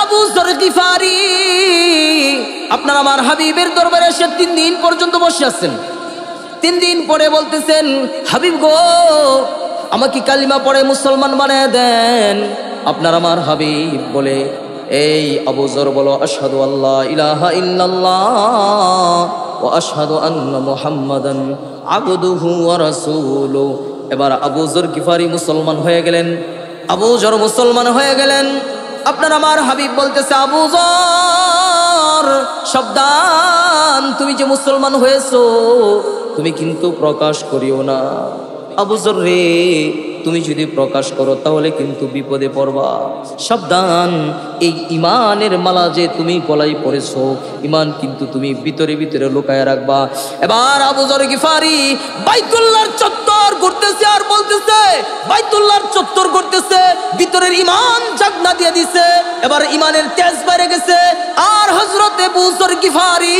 আবু যর গিফারি আপনার আমার হাবিবের দরবারে এসে 3 দিন পর্যন্ত বসে আছেন। 3 দিন পরে বলতেছেন, হাবিব গো, আমাকে কালিমা পড়ে মুসলমান বানায় দেন। আপনার আমার হাবিব বলে, এই আবু যর বলো, আশহাদু আল্লা ইলাহা ইল্লাল্লাহ ওয়া আশহাদু আন্না মুহাম্মাদান আবদুহু ওয়া রাসূলুহু। এবার আবু যর গিফারি মুসলমান হয়ে গেলেন। আবু যর মুসলমান হয়ে গেলেন। আপনার আমার হাবিব বলতেছে, আবু যর সাবধান, তুমি যে মুসলমান হয়েছো তুমি কিন্তু প্রকাশ করিও না। আবু যর রে, তুমি যদি প্রকাশ করো তাহলে কিন্তু বিপদে পড়বা। সাবধান, এই ইমানের মালা যে তুমি গলায় পড়েছো, ইমান কিন্তু তুমি ভিতরে ভিতরে লুকায় রাখবা। এবার আবু যর গিফারি বাইতুল্লাহর চত্বর ঘুরতেছে আর বলতেছে, বাইতুল্লাহর চত্বর ঘুরতেছে, ভিতরের ইমান জাগনা দিয়ে দিছে। এবার ইমানের তেজ বেড়ে গেছে। আর হযরত আবু যর গিফারি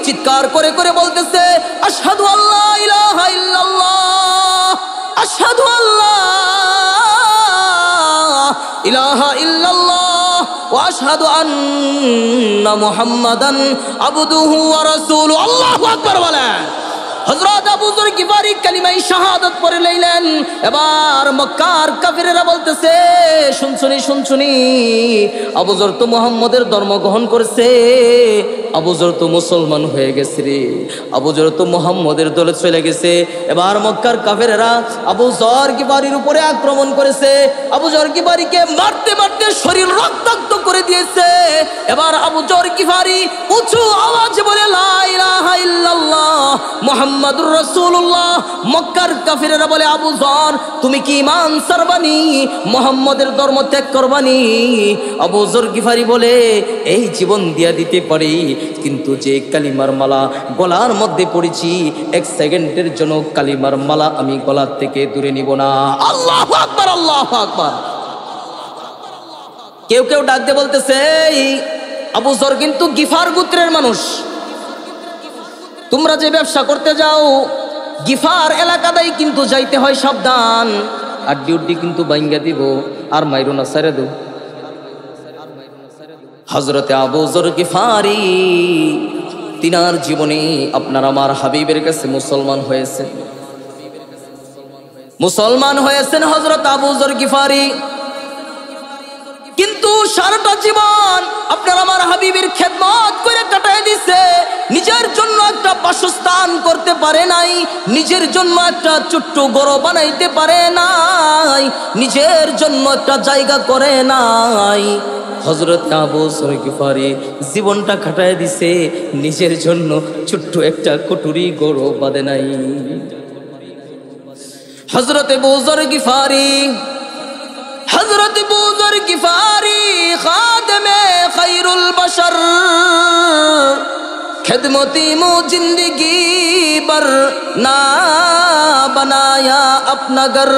চিৎকার করে করে বলতেছে, আশহাদু আল্লা ইলাহা ইল্লাল্লাহ, আশহাদু আল্লা ইলাহা ইল্লাল্লাহ ওয়া আশহাদু আন্না মুহাম্মাদান আবদুহু ওয়া রাসূলুহু। আল্লাহু আকবার বলেন। হযরত আবু যর গিফারি কালিমায়ে শাহাদাত পড়ে লইলেন। এবার মক্কার কাফিরেরা বলতেছে, শুনছুনি, আবু যর তো মুহাম্মদের ধর্ম গ্রহণ করেছে, আবু যর তো মুসলমান হয়ে গেছে রে, আবু যর তো মুহাম্মদের দলে চলে গেছে। এবার মক্কার কাফিরেরা আবু যর গিফারির উপরে আক্রমণ করেছে। আবু যর গিফারিকে মারতে মারতে শরীর রক্তাক্ত করে দিয়েছে। এবার আবু যর গিফারি উঁচু আওয়াজে বলে, লা ইলাহা ইল্লাল্লাহ মুহাম্মাদুর রাসূলুল্লাহ। মক্কার কাফিরেরা বলে, আবু যর তুমি কি ঈমান ছাড়বানি, মুহাম্মদের ধর্ম ত্যাগ করবানি? আবু যর গিফারি বলে, এই জীবন দিয়া দিতে পারি, কিন্তু যে কালিমার মালা গলার মধ্যে পড়েছি, 1 সেকেন্ডের জন্য কালিমার মালা আমি গলার থেকে দূরে নিব না। আল্লাহু আকবার, আল্লাহু আকবার। কেউ কেউ ডাক দিয়ে বলতেছে, আবু যর কিন্তু গিফার গোত্রের মানুষ, তোমরা যে ব্যবসা করতে যাও গিফার এলাকাতেই কিন্তু যাইতে হয়, সাবধান। আর ডিউটি কিন্তু বাইঙ্গা দিব, আর মাইরো না, ছেড়ে দেব। হযরতে আবু যর গিফারি তিনার জীবনে আপনার আমার হাবিবের কাছে মুসলমান হয়েছেন হযরত আবু যর গিফারি। কিন্তু সারাটা জীবন আপনার আমার হাবিবের খেদমত করে কাটায় দিছে। নিজের জন্য একটা বাসস্থান করতে পারে নাই, নিজের জন্য একটা ছোট্ট ঘর বানাইতে পারে নাই, নিজের জন্য একটা জায়গা করে নাই। হযরত আবু যর গিফারি জীবনটা কাটায় দিছে, নিজের জন্য ছোট্ট একটা কুটুরি ঘর বাঁধে নাই। হযরত আবু যর গিফারি খাদেমে খায়রুল বাশার, খেদমতি মু জিंदगी बर ना बनाया अपना घर।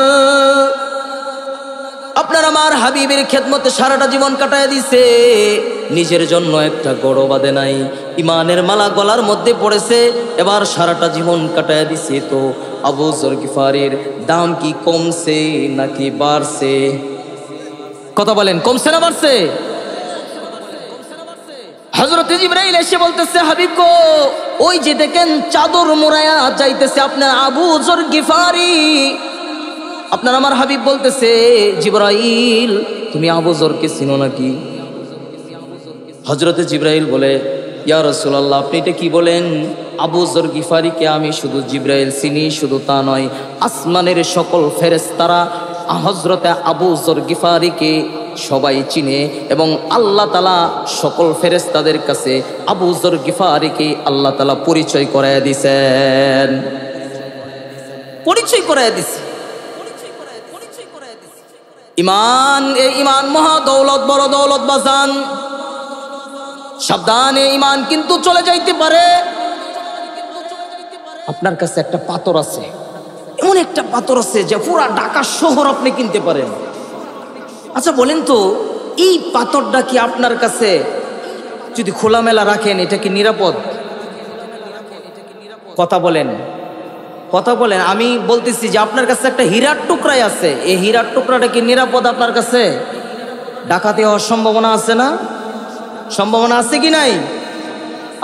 আপনার আমার হাবিবের খেদমতে সারাটা জীবন কাটায় দিছে, নিজের জন্য একটা গড় বাঁধে নাই। ইমানের মালা গলার মধ্যে পড়েছে, এবার সারাটা জীবন কাটায় দিছে। তো আবু যর গিফারির দাম কি কমছে নাকি বাড়ছে? কথা বলেন, কমছে না বাড়ছে? হযরত জিবরাইল এসে বলতেছে, হাবিব গো, ওই যে দেখেন চাদর মোড়ায়া যাইতেছে আপনার আবু যর গিফারি। আপনার আমার হাবিব বলতেছে, জিবরাইল তুমি আবু যরকে চিনো নাকি? হযরতে জিবরাইল বলে, ইয়া রাসূলুল্লাহ, আপনি এটা কি বলেন? আবু যর গিফারিকে আমি শুধু জিবরাইল চিনি, শুধু তা নয়, আসমানের সকল ফেরেশতারা হযরতে আবু যর গিফারিকে সবাই চিনে, এবং আল্লাহ তাআলা সকল ফেরেশতাদের কাছে আবু যর গিফারিকে আল্লাহ তাআলা পরিচয় করায় দিয়েছেন, পরিচয় করায় দিয়েছে। ইমান, এই ইমান মহা দৌলত, বড় দৌলত বাজান। সাবধানে, ইমান কিন্তু চলে যাইতে পারে। আপনার কাছে একটা পাথর আছে, এমন একটা পাথর আছে যে পুরা ঢাকা শহর আপনি কিনতে পারেন। আচ্ছা বলেন তো, এই পাথরটা কি আপনার কাছে যদি খোলামেলা রাখেন, এটা কি নিরাপদ? কথা বলেন, কথা বলেন। আমি বলতেছি যে আপনার কাছে একটা হীরার টুকরাই আছে, এই হীরার টুকরাটা কি নিরাপদ আপনার কাছে? ডাকাতি হওয়ার সম্ভাবনা আছে না? সম্ভাবনা আছে কি নাই?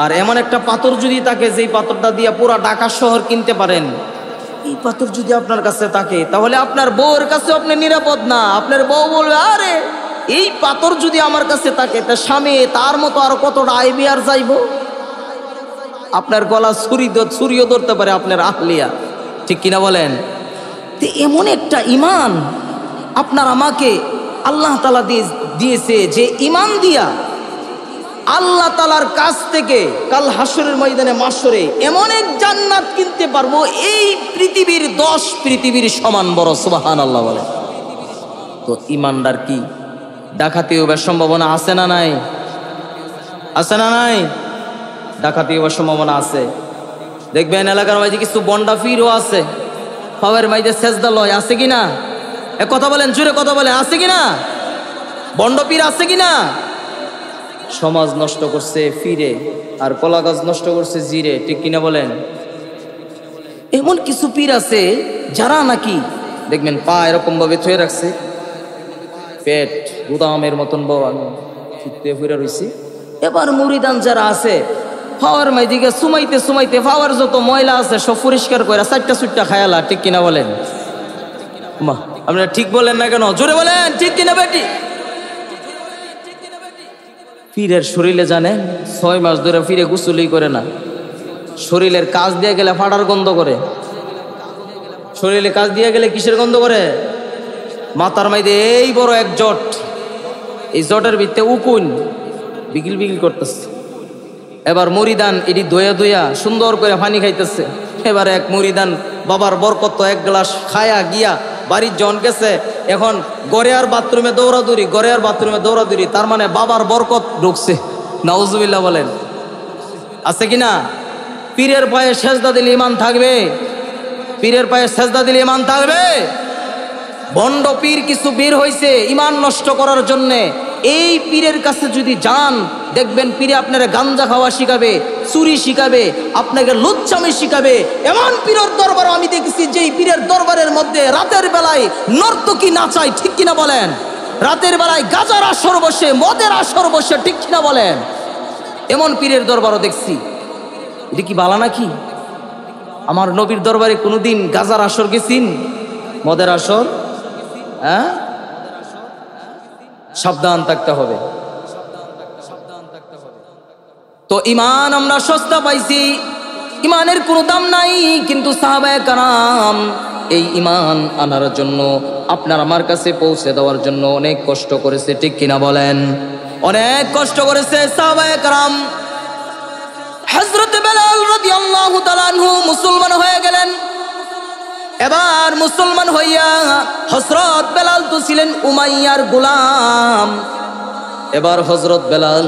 আর এমন একটা পাথর যদি থাকে যেই পাথরটা দিয়ে পুরা ঢাকা শহর কিনতে পারেন, এই পাথর যদি আপনার কাছে থাকে তাহলে আপনার বউয়ের কাছে আপনি নিরাপদ না। আপনার বউ বলবে, আরে এই পাথর যদি আমার কাছে থাকে তা স্বামী তার মতো আর কতটা আইবি আর যাইবো। আপনার গলা ছুরিও ধরতে পারে আপনার আহলিয়া, ঠিক কিনা বলেন? তো এমন একটা ইমান আপনার আমাকে আল্লাহ তাআলা দিয়েছে, যে ইমান দিয়া আল্লাহ তাআলার কাছ থেকে কাল হাসরের ময়দানে মাশরে এমন এক জান্নাত কিনতে পারবো, এই পৃথিবীর 10 পৃথিবীর সমান বড়। সুবহানাল্লাহ বলে। তো ইমানদার কি ডাকাতি হবার সম্ভাবনা আছে না নাই? আছে না নাই? ডাকাতি হবার সম্ভাবনা আছে। দেখবেন এলাকার মাঝে কিছু বন্ডা ফিরও আছে, পাওয়ার মাঝে সেজদা লয়, আছে কিনা? এ কথা বলেন, জোরে কথা বলেন, আছে কিনা? বন্ড পীর আছে কিনা? সমাজ নষ্ট করছে ফিরে, আর কলা গাছ নষ্ট করছে জিরে, ঠিক কিনা বলেন? এমন কিছু পীর আছে যারা নাকি দেখবেন পা এরকম ভাবে থয়ে রাখছে, পেট গুদামের মতন ফিরে রয়েছে। এবার মুরিদান যারা আছে ফাওয়ার মাইদিকে সুমাইতে সুমাইতে ফাওয়ার যত ময়লা আছে সব পরিষ্কার করে 4টা সুট্টা খায়ালা, ঠিক কিনা বলেন? মা আপনারা ঠিক বলেন না কেন? জোরে বলেন, ঠিক কিনা বেটি? পীরের শরীরে জানেন 6 মাস ধরে ফিরে গোসলই করে না। শরীরের কাজ দিয়ে গেলে ফাটার গন্ধ করে। শরীরে কাজ দিয়ে গেলে কিসের গন্ধ করে? মাথার মাইদে এই বড় এক জট, এই জটের ভিতরে উকুন বিগিল বিগিল করতেছে। এবার মুরিদান এটি দয়া সুন্দর করে পানি খাইতেছে। এবার এক মুরিদান বাবার বরকত এক গ্লাস খায়া গিয়া বাড়ির জন গেছে, এখন গড়ে আর বাথরুমে দৌড়াদৌড়ি, তার মানে বাবার বরকত ঢুকছে। নাউজুবিল্লাহ বলেন, আছে কিনা? পীরের পায়ে সেজদা দিলে ইমান থাকবে? পীরের পায়ে সেজদা দিলে ইমান থাকবে? বন্ড পীর কিছু বের হয়েছে ইমান নষ্ট করার জন্যে। এই পীরের কাছে যদি যান, দেখবেন পীরে আপনারা গাঞ্জা খাওয়া শিখাবে, চুরি শিখাবে, আপনাকে লুচ্চামি শিখাবে। এমন পীরের দরবার আমি দেখেছি যেই পীরের দরবারের মধ্যে রাতের বেলায় নর্তকী নাচায়, ঠিক কিনা বলেন? রাতের বেলায় গাজার আসর বসে, মদের আসর বসে, ঠিক কিনা বলেন? এমন পীরের দরবারও দেখছি। এটা কি বালা নাকি? আমার নবীর দরবারে কোনোদিন গাজার আসর গেছিন? মদের আসর? হ্যাঁ, সাবধান থাকতে হবে। তো ইমান আমরা সস্তা পাইছি, ইমানের কোনো দাম নাই, কিন্তু সাহাবায়ে কেরাম এই ইমান আনার জন্য, আপনার আমার কাছে পৌঁছে দেওয়ার জন্য অনেক কষ্ট করেছে, ঠিক কিনা বলেন? অনেক কষ্ট করেছে সাহাবায়ে কেরাম। হযরত বেলাল রাদিয়াল্লাহু তাআলা আনহু মুসলমান হয়ে গেলেন। এবার মুসলমান হইয়া হযরত বেলাল তো ছিলেন উমাইয়ার গোলাম। এবার হযরত বেলাল